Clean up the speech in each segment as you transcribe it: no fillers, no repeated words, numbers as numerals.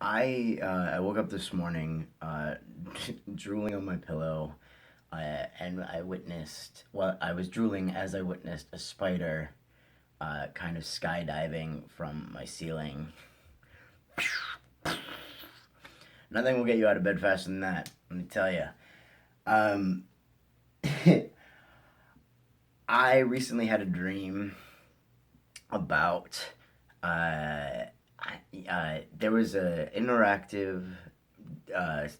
I woke up this morning, drooling on my pillow, and I was drooling as I witnessed a spider, kind of skydiving from my ceiling. Nothing will get you out of bed faster than that. Let me tell you. Um, I recently had a dream about there was a interactive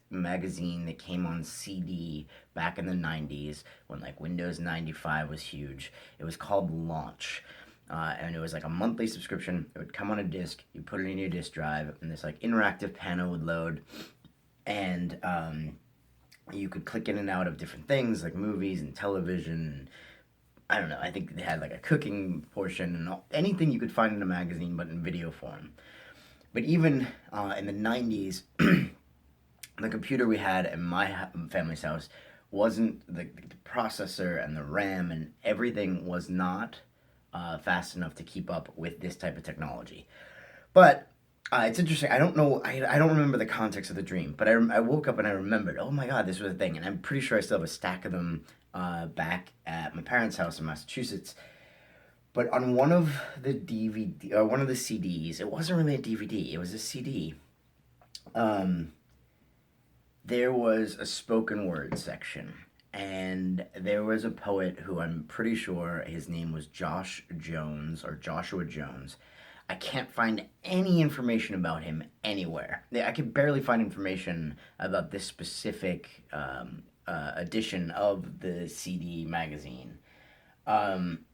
magazine that came on CD back in the 90s when like Windows 95 was huge. It was called Launch. And it was like a monthly subscription. It would come on a disc. You put it in your disk drive, and this like interactive panel would load, and you could click in and out of different things like movies and television. I don't know. I think they had like a cooking portion and anything you could find in a magazine, but in video form. But even in the 90s, the computer we had in my family's house wasn't the processor and the RAM and everything was not fast enough to keep up with this type of technology. But it's interesting. I don't know. I don't remember the context of the dream, but I woke up and I remembered. Oh my God, this was a thing, and I'm pretty sure I still have a stack of them back at my parents' house in Massachusetts. But on one of the DVD, or one of the CDs, it wasn't really a DVD. It was a CD. Um, there was a spoken word section, and there was a poet who I'm pretty sure his name was Josh Jones or Joshua Jones. I can't find any information about him anywhere. I could barely find information about this specific edition of the CD magazine. Um,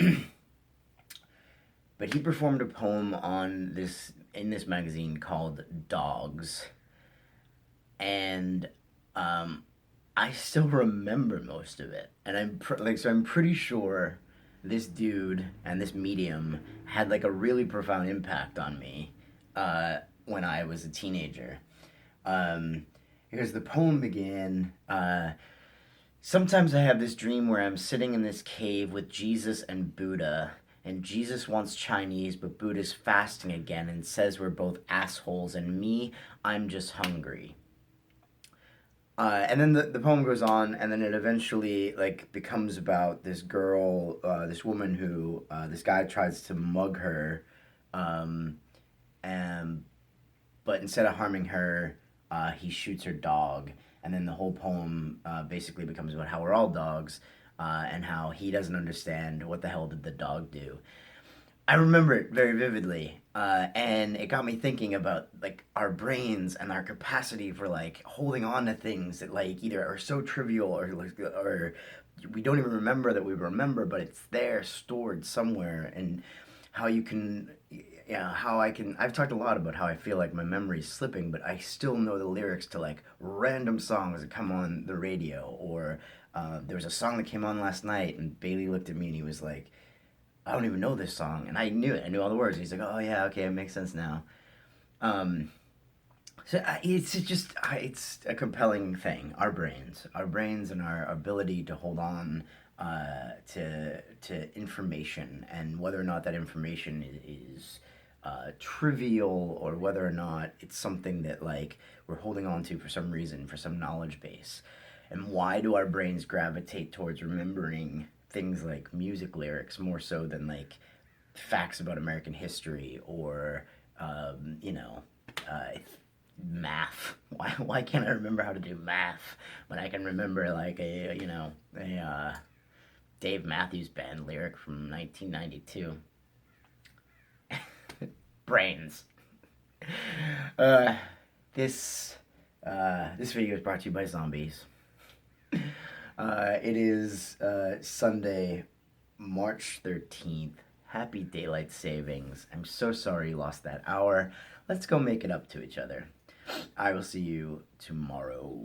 but he performed a poem on this in this magazine called Dogs, and I still remember most of it, and I'm pretty sure this dude and this medium had like a really profound impact on me when I was a teenager. Um, Here's the poem began. Sometimes I have this dream where I'm sitting in this cave with Jesus and Buddha, and Jesus wants Chinese, but Buddha's fasting again and says we're both assholes, and me, I'm just hungry. And then the poem goes on, and then it eventually like becomes about this girl, this woman who this guy tries to mug her, um, and but instead of harming her, he shoots her dog, and then the whole poem basically becomes about how we're all dogs, and how he doesn't understand what the hell did the dog do. I remember it very vividly, and it got me thinking about like our brains and our capacity for like holding on to things that like either are so trivial or we don't even remember that we remember, but it's there stored somewhere, and how you can. Yeah, how I can. I've talked a lot about how I feel like my memory's slipping, but I still know the lyrics to like random songs that come on the radio. Or there was a song that came on last night, and Bailey looked at me and he was like, I don't even know this song, and I knew it. I knew all the words. He's like, "Oh yeah, okay, it makes sense now." Um, it's just it's a compelling thing. Our brains, and our ability to hold on to information, and whether or not that information is trivial, or whether or not it's something that like we're holding on to for some reason, for some knowledge base. And why do our brains gravitate towards remembering things like music lyrics more so than like facts about American history, or you know, math? Why can't I remember how to do math when I can remember like a Dave Matthews Band lyric from 1992? Brains. Uh, this this video is brought to you by zombies. It is Sunday, March 13th. Happy daylight savings. I'm so sorry you lost that hour. Let's go make it up to each other. I will see you tomorrow.